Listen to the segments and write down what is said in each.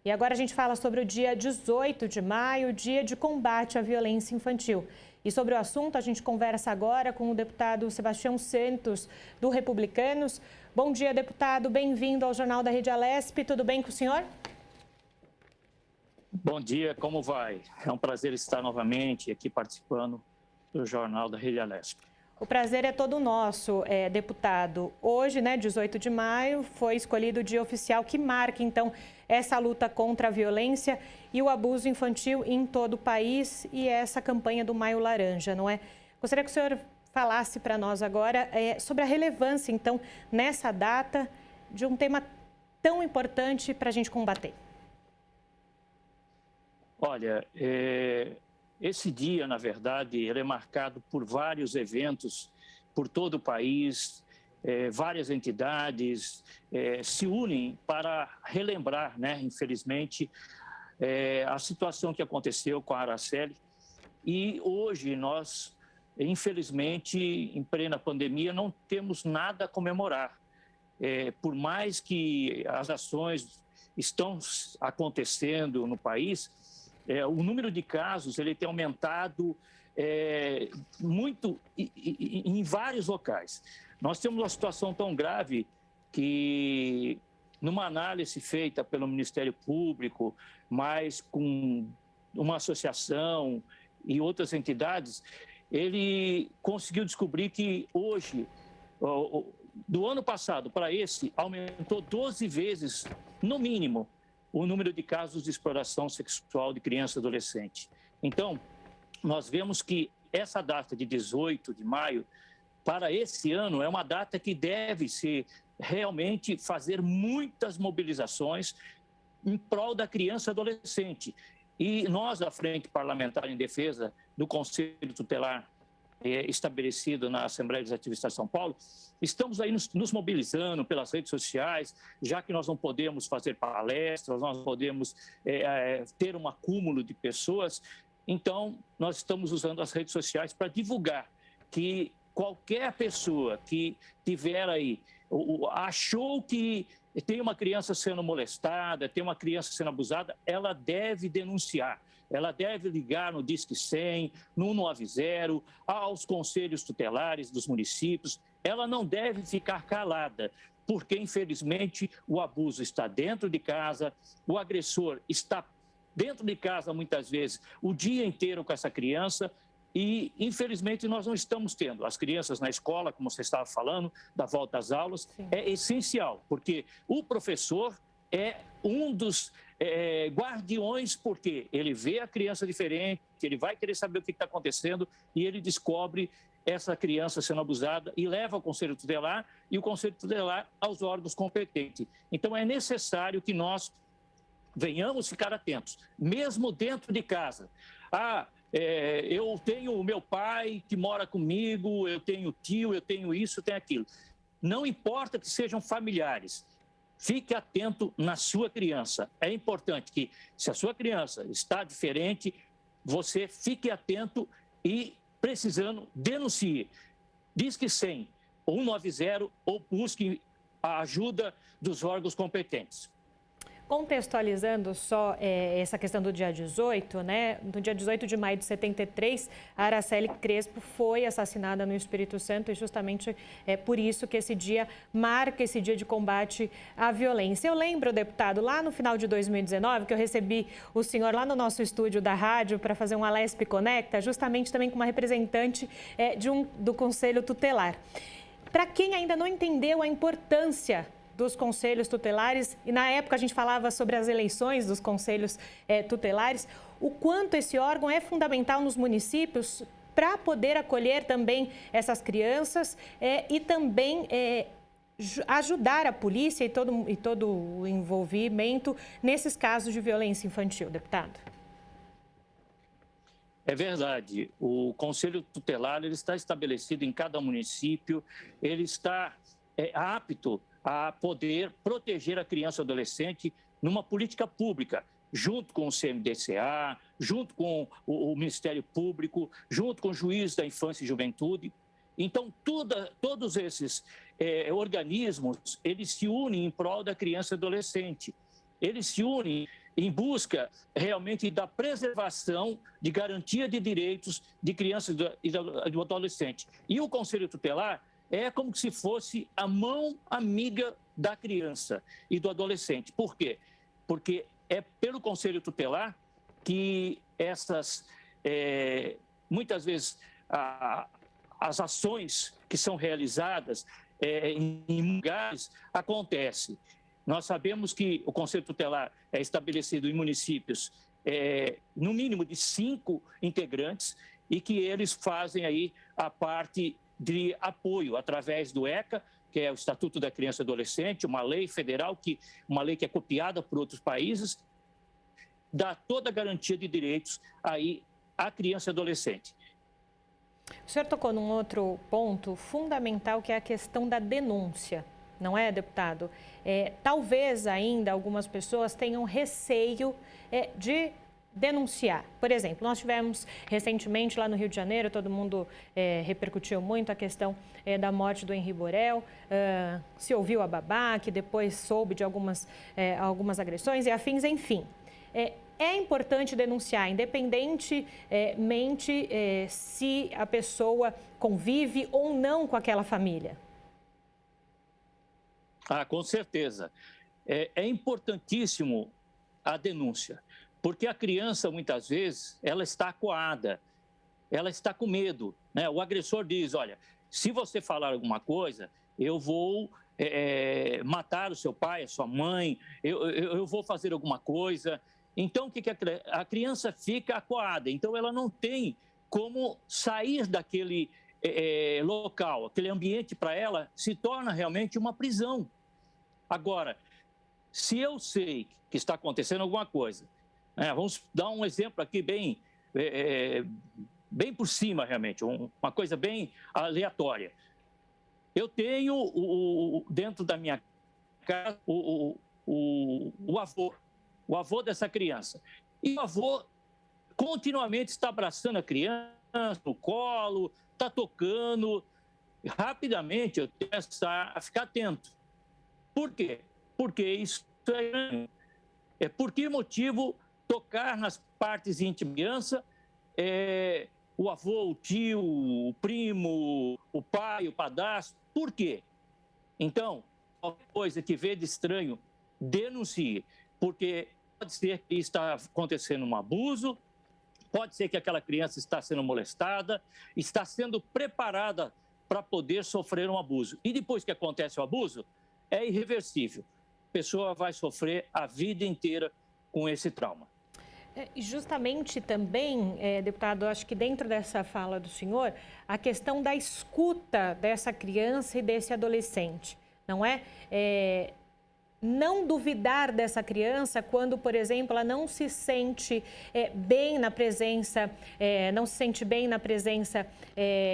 E agora a gente fala sobre o dia 18 de maio, dia de combate à violência infantil. E sobre o assunto, a gente conversa agora com o deputado Sebastião Santos, do Republicanos. Bom dia, deputado. Bem-vindo ao Jornal da Rede Alesp. Tudo bem com o senhor? Bom dia, como vai? É um prazer estar novamente aqui participando do Jornal da Rede Alesp. O prazer é todo nosso, deputado. Hoje, 18 de maio, foi escolhido o dia oficial que marca, então, essa luta contra a violência e o abuso infantil em todo o país e essa campanha do Maio Laranja, não é? Gostaria que o senhor falasse para nós agora sobre a relevância, então, nessa data, de um tema tão importante para a gente combater. Olha, esse dia, na verdade, ele é marcado por vários eventos por todo o país, várias entidades se unem para relembrar, infelizmente, a situação que aconteceu com a Araceli. E hoje nós, infelizmente, em plena pandemia, não temos nada a comemorar. Por mais que as ações estão acontecendo no país, o número de casos ele tem aumentado muito em vários locais. Nós temos uma situação tão grave que, numa análise feita pelo Ministério Público, mas com uma associação e outras entidades, ele conseguiu descobrir que hoje, do ano passado para esse, aumentou 12 vezes, no mínimo, o número de casos de exploração sexual de criança e adolescente. Então, nós vemos que essa data de 18 de maio, para esse ano, é uma data que deve ser realmente fazer muitas mobilizações em prol da criança e adolescente. E nós, da Frente Parlamentar em Defesa do Conselho Tutelar estabelecido na Assembleia Legislativa do Estado de São Paulo, estamos aí nos mobilizando pelas redes sociais, já que nós não podemos fazer palestras, nós não podemos ter um acúmulo de pessoas, então nós estamos usando as redes sociais para divulgar que qualquer pessoa que tiver aí, achou que tem uma criança sendo molestada, tem uma criança sendo abusada, ela deve denunciar. Ela deve ligar no Disque 100, no 190, aos conselhos tutelares dos municípios. Ela não deve ficar calada, porque, infelizmente, o abuso está dentro de casa, o agressor está dentro de casa, muitas vezes, o dia inteiro com essa criança e, infelizmente, nós não estamos tendo. As crianças na escola, como você estava falando, da volta às aulas, sim, é essencial, porque o professor é um dos guardiões, porque ele vê a criança diferente, ele vai querer saber o que está acontecendo e ele descobre essa criança sendo abusada e leva ao Conselho Tutelar e o Conselho Tutelar aos órgãos competentes. Então, é necessário que nós venhamos ficar atentos, mesmo dentro de casa. Eu tenho o meu pai que mora comigo, eu tenho tio, eu tenho isso, eu tenho aquilo. Não importa que sejam familiares. Fique atento na sua criança. É importante que, se a sua criança está diferente, você fique atento e, precisando, denuncie. Disque 100, 190 ou busque a ajuda dos órgãos competentes. Contextualizando só essa questão do dia 18, no dia 18 de maio de 73, a Araceli Crespo foi assassinada no Espírito Santo e justamente é por isso que esse dia marca esse dia de combate à violência. Eu lembro, deputado, lá no final de 2019, que eu recebi o senhor lá no nosso estúdio da rádio para fazer um Alesp Conecta, justamente também com uma representante do Conselho Tutelar. Para quem ainda não entendeu a importância dos conselhos tutelares, e na época a gente falava sobre as eleições dos conselhos tutelares, o quanto esse órgão é fundamental nos municípios para poder acolher também essas crianças e também ajudar a polícia e todo o envolvimento nesses casos de violência infantil, deputado. É verdade. O Conselho Tutelar ele está estabelecido em cada município, ele está apto a poder proteger a criança e adolescente numa política pública, junto com o CMDCA, junto com o Ministério Público, junto com o Juiz da Infância e Juventude. Então, todos esses organismos, eles se unem em prol da criança e adolescente. eles se unem em busca realmente da preservação, de garantia de direitos de crianças e do adolescente. E o Conselho Tutelar é como se fosse a mão amiga da criança e do adolescente. Por quê? Porque é pelo Conselho Tutelar que muitas vezes, as ações que são realizadas em lugares acontecem. Nós sabemos que o Conselho Tutelar é estabelecido em municípios no mínimo de 5 integrantes e que eles fazem aí a parte de apoio através do ECA, que é o Estatuto da Criança e Adolescente, uma lei federal, uma lei que é copiada por outros países, dá toda a garantia de direitos aí à criança e adolescente. O senhor tocou num outro ponto fundamental, que é a questão da denúncia, não é, deputado? Talvez ainda algumas pessoas tenham receio de denunciar. Por exemplo, nós tivemos recentemente lá no Rio de Janeiro, todo mundo repercutiu muito a questão da morte do Henri Borel, se ouviu a babá, que depois soube de algumas agressões e afins, enfim. É importante denunciar, independentemente se a pessoa convive ou não com aquela família. Com certeza. É importantíssimo a denúncia, porque a criança, muitas vezes, ela está acuada, ela está com medo, né? O agressor diz, olha, se você falar alguma coisa, eu vou matar o seu pai, a sua mãe, eu vou fazer alguma coisa. Então, o que a criança fica acuada? Então, ela não tem como sair daquele local, aquele ambiente para ela se torna realmente uma prisão. Agora, se eu sei que está acontecendo alguma coisa, vamos dar um exemplo aqui bem por cima realmente, uma coisa bem aleatória. Eu tenho dentro da minha casa o avô dessa criança. E o avô continuamente está abraçando a criança no colo, está tocando. Rapidamente eu tenho que a ficar atento. Por quê? Porque isso por que motivo tocar nas partes íntimas da criança, o avô, o tio, o primo, o pai, o padrasto, por quê? Então, qualquer coisa que vê de estranho, denuncie, porque pode ser que está acontecendo um abuso, pode ser que aquela criança está sendo molestada, está sendo preparada para poder sofrer um abuso. E depois que acontece o abuso, é irreversível. A pessoa vai sofrer a vida inteira com esse trauma. Justamente também, deputado, acho que dentro dessa fala do senhor, a questão da escuta dessa criança e desse adolescente, não é? Não duvidar dessa criança quando, por exemplo, ela não se sente bem na presença,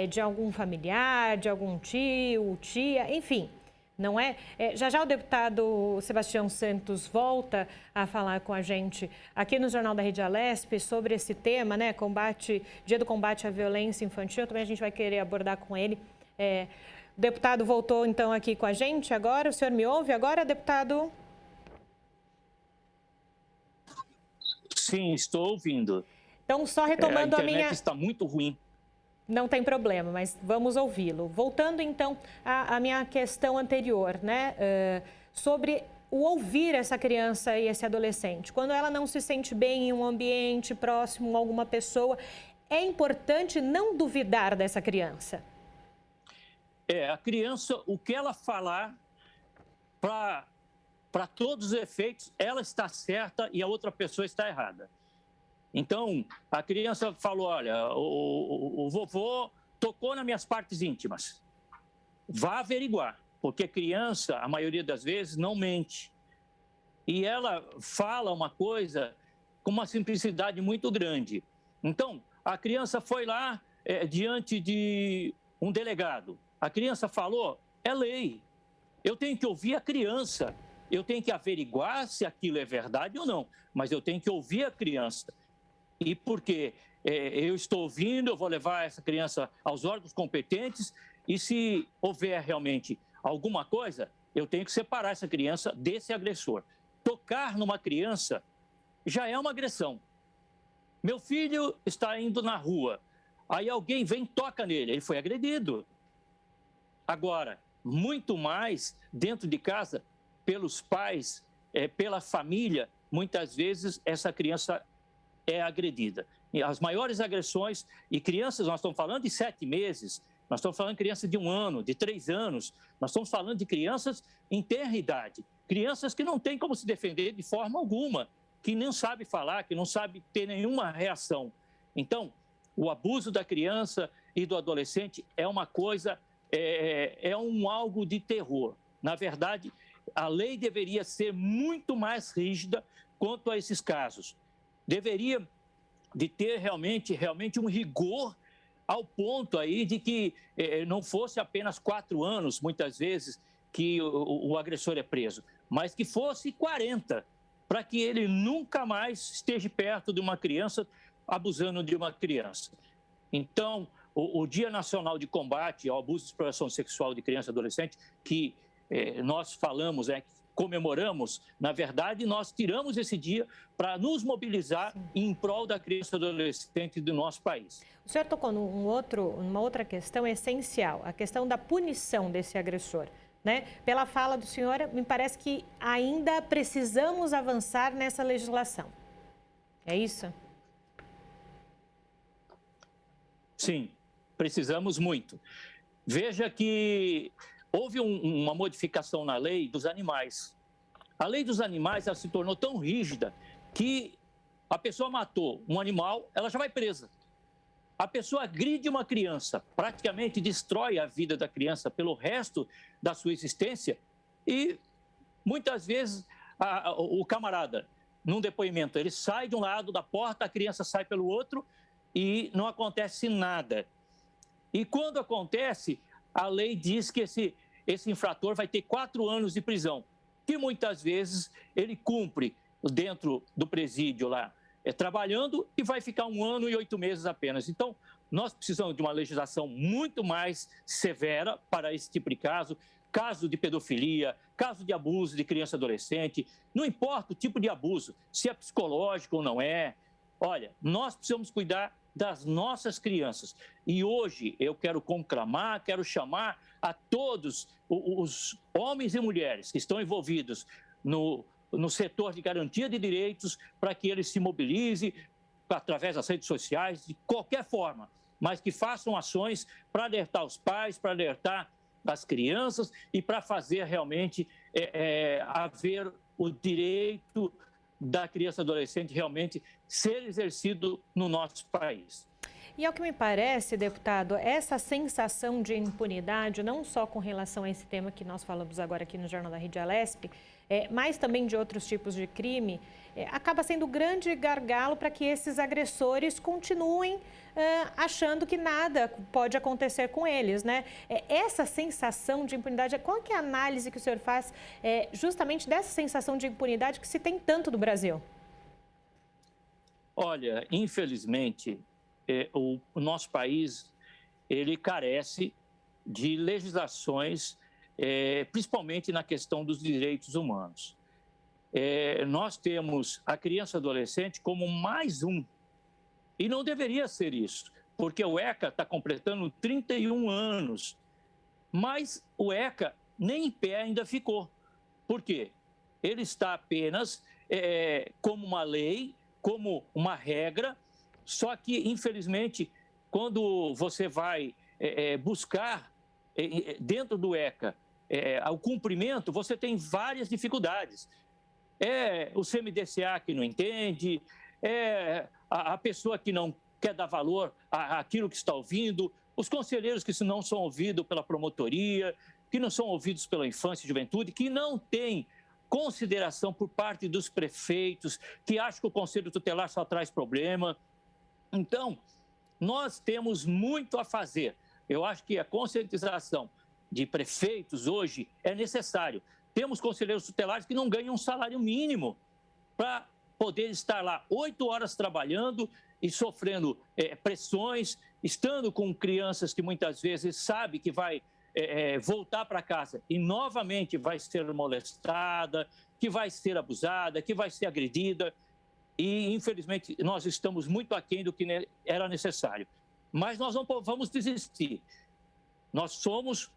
de algum familiar, de algum tio, tia, enfim. Não é? Já o deputado Sebastião Santos volta a falar com a gente aqui no Jornal da Rede Alesp sobre esse tema, né? Dia do combate à violência infantil. Também a gente vai querer abordar com ele. O deputado voltou então aqui com a gente agora. O senhor me ouve agora, deputado? Sim, estou ouvindo. Então, só retomando a internet está muito ruim. Não tem problema, mas vamos ouvi-lo. Voltando, então, à minha questão anterior, né? Sobre o ouvir essa criança e esse adolescente. Quando ela não se sente bem em um ambiente próximo a alguma pessoa, é importante não duvidar dessa criança. A criança, o que ela falar, para todos os efeitos, ela está certa e a outra pessoa está errada. Então, a criança falou, olha, o vovô tocou nas minhas partes íntimas. Vá averiguar, porque criança, a maioria das vezes, não mente. E ela fala uma coisa com uma simplicidade muito grande. Então, a criança foi lá diante de um delegado. A criança falou, é lei. Eu tenho que ouvir a criança. Eu tenho que averiguar se aquilo é verdade ou não. Mas eu tenho que ouvir a criança. E porque eu estou ouvindo, eu vou levar essa criança aos órgãos competentes e se houver realmente alguma coisa, eu tenho que separar essa criança desse agressor. tocar numa criança já é uma agressão. Meu filho está indo na rua, aí alguém vem e toca nele, ele foi agredido. Agora, muito mais dentro de casa, pelos pais, pela família, muitas vezes essa criança é agredida. E as maiores agressões, e crianças, nós estamos falando de 7 meses, nós estamos falando de crianças de 1 ano, de 3 anos, nós estamos falando de crianças em tenra idade, crianças que não têm como se defender de forma alguma, que não sabe falar, que não sabe ter nenhuma reação. Então, o abuso da criança e do adolescente é uma coisa, é algo de terror. Na verdade, a lei deveria ser muito mais rígida quanto a esses casos. Deveria de ter realmente um rigor ao ponto aí de que não fosse apenas 4 anos, muitas vezes, que o agressor é preso, mas que fosse 40, para que ele nunca mais esteja perto de uma criança, abusando de uma criança. Então, o Dia Nacional de Combate ao Abuso e Exploração Sexual de Criança e Adolescente, que nós falamos, comemoramos, na verdade, nós tiramos esse dia para nos mobilizar em prol da criança e adolescente do nosso país. O senhor tocou numa outra questão essencial, a questão da punição desse agressor, né? Pela fala do senhor, me parece que ainda precisamos avançar nessa legislação. É isso? Sim, precisamos muito. Veja que houve uma modificação na lei dos animais. A lei dos animais ela se tornou tão rígida que a pessoa matou um animal, ela já vai presa. A pessoa agride uma criança, praticamente destrói a vida da criança pelo resto da sua existência e muitas vezes o camarada, num depoimento, ele sai de um lado da porta, a criança sai pelo outro e não acontece nada. E quando acontece, a lei diz que esse infrator vai ter 4 anos de prisão, que muitas vezes ele cumpre dentro do presídio lá, trabalhando e vai ficar 1 ano e 8 meses apenas. Então, nós precisamos de uma legislação muito mais severa para esse tipo de caso de pedofilia, caso de abuso de criança e adolescente, não importa o tipo de abuso, se é psicológico ou não é. Olha, nós precisamos cuidar das nossas crianças. E hoje eu quero conclamar, quero chamar a todos os homens e mulheres que estão envolvidos no setor de garantia de direitos para que eles se mobilizem através das redes sociais, de qualquer forma, mas que façam ações para alertar os pais, para alertar as crianças e para fazer realmente haver o direito da criança e adolescente realmente ser exercido no nosso país. E ao que me parece, deputado, essa sensação de impunidade, não só com relação a esse tema que nós falamos agora aqui no Jornal da Rede Alesp, mas também de outros tipos de crime, acaba sendo um grande gargalo para que esses agressores continuem achando que nada pode acontecer com eles, né? Essa sensação de impunidade, qual que é a análise que o senhor faz justamente dessa sensação de impunidade que se tem tanto no Brasil? Olha, infelizmente, o nosso país, ele carece de legislações, principalmente na questão dos direitos humanos. Nós temos a criança e adolescente como mais um, e não deveria ser isso, porque o ECA está completando 31 anos, mas o ECA nem em pé ainda ficou. Por quê? Ele está apenas como uma lei, como uma regra, só que, infelizmente, quando você vai buscar dentro do ECA o cumprimento, você tem várias dificuldades. O CMDCA que não entende, a pessoa que não quer dar valor àquilo que está ouvindo, os conselheiros que não são ouvidos pela promotoria, que não são ouvidos pela infância e juventude, que não têm consideração por parte dos prefeitos, que acham que o Conselho Tutelar só traz problema. Então, nós temos muito a fazer. Eu acho que a conscientização de prefeitos hoje é necessário. Temos conselheiros tutelares que não ganham um salário mínimo para poder estar lá 8 horas trabalhando e sofrendo pressões, estando com crianças que muitas vezes sabe que vai voltar para casa e novamente vai ser molestada, que vai ser abusada, que vai ser agredida. E, infelizmente, nós estamos muito aquém do que era necessário. Mas nós não vamos desistir. Nós somos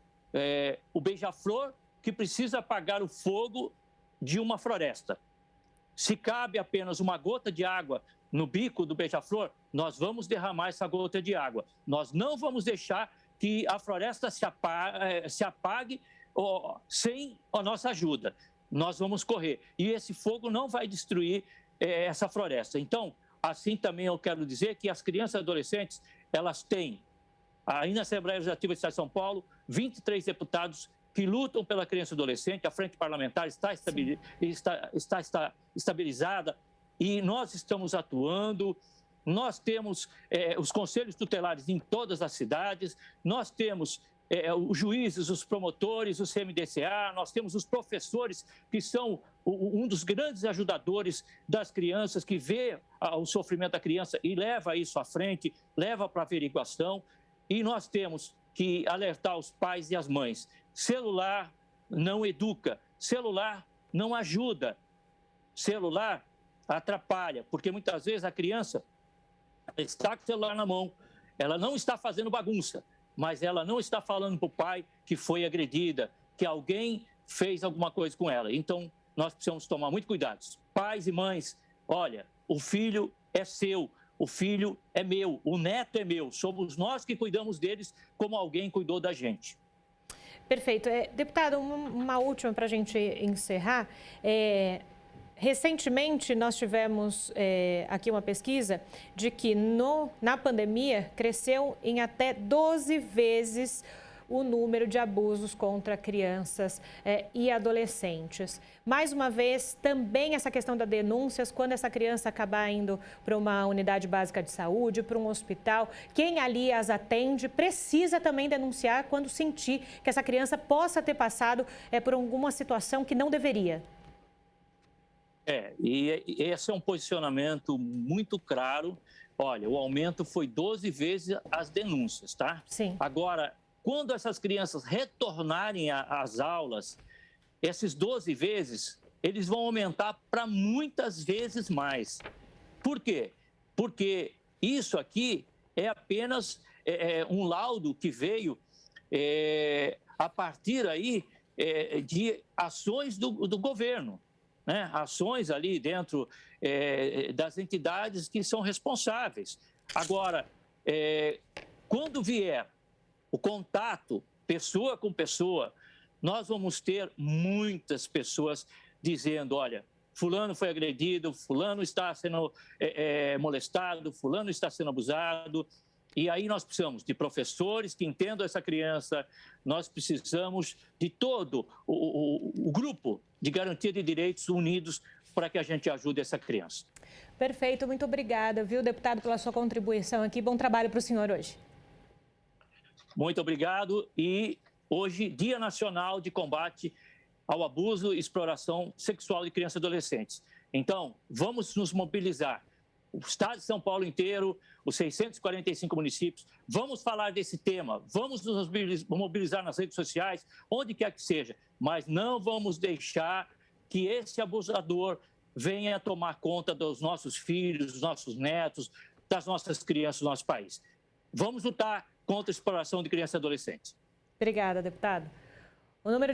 o beija-flor que precisa apagar o fogo de uma floresta. Se cabe apenas uma gota de água no bico do beija-flor, nós vamos derramar essa gota de água. Nós não vamos deixar que a floresta se apague sem a nossa ajuda. Nós vamos correr. E esse fogo não vai destruir essa floresta. Então, assim também eu quero dizer que as crianças e adolescentes, elas têm, aí na Assembleia Legislativa do Estado de São Paulo, 23 deputados que lutam pela criança e adolescente. A frente parlamentar está estabilizada e nós estamos atuando. Nós temos os conselhos tutelares em todas as cidades, nós temos os juízes, os promotores, o CMDCA, nós temos os professores, que são um dos grandes ajudadores das crianças, que vê o sofrimento da criança e leva isso à frente, leva para averiguação. E nós temos que alertar os pais e as mães. Celular não educa, celular não ajuda, celular atrapalha, porque muitas vezes a criança está com o celular na mão, ela não está fazendo bagunça, mas ela não está falando para o pai que foi agredida, que alguém fez alguma coisa com ela. Então, nós precisamos tomar muito cuidado. Pais e mães, olha, o filho é seu, o filho é meu, o neto é meu. Somos nós que cuidamos deles como alguém cuidou da gente. Perfeito. Deputado, uma última para a gente encerrar. Recentemente, nós tivemos aqui uma pesquisa de que na pandemia cresceu em até 12 vezes o número de abusos contra crianças e adolescentes. Mais uma vez, também essa questão das denúncias, quando essa criança acabar indo para uma unidade básica de saúde, para um hospital, quem ali as atende precisa também denunciar quando sentir que essa criança possa ter passado por alguma situação que não deveria. E esse é um posicionamento muito claro. Olha, o aumento foi 12 vezes as denúncias, tá? Sim. Agora, quando essas crianças retornarem às aulas, esses 12 vezes, eles vão aumentar para muitas vezes mais. Por quê? Porque isso aqui é apenas um laudo que veio a partir aí de ações do governo. Né? Ações ali dentro das entidades que são responsáveis. Agora, quando vier o contato pessoa com pessoa, nós vamos ter muitas pessoas dizendo, olha, fulano foi agredido, fulano está sendo molestado, fulano está sendo abusado. E aí nós precisamos de professores que entendam essa criança, nós precisamos de todo o grupo de garantia de direitos unidos para que a gente ajude essa criança. Perfeito, muito obrigada, viu, deputado, pela sua contribuição aqui. Bom trabalho para o senhor hoje. Muito obrigado. E hoje, Dia Nacional de Combate ao Abuso e Exploração Sexual de Crianças e Adolescentes. Então, vamos nos mobilizar. O Estado de São Paulo inteiro, os 645 municípios, vamos falar desse tema, vamos nos mobilizar nas redes sociais, onde quer que seja, mas não vamos deixar que esse abusador venha tomar conta dos nossos filhos, dos nossos netos, das nossas crianças do nosso país. Vamos lutar contra a exploração de crianças e adolescentes. Obrigada, deputado. O número de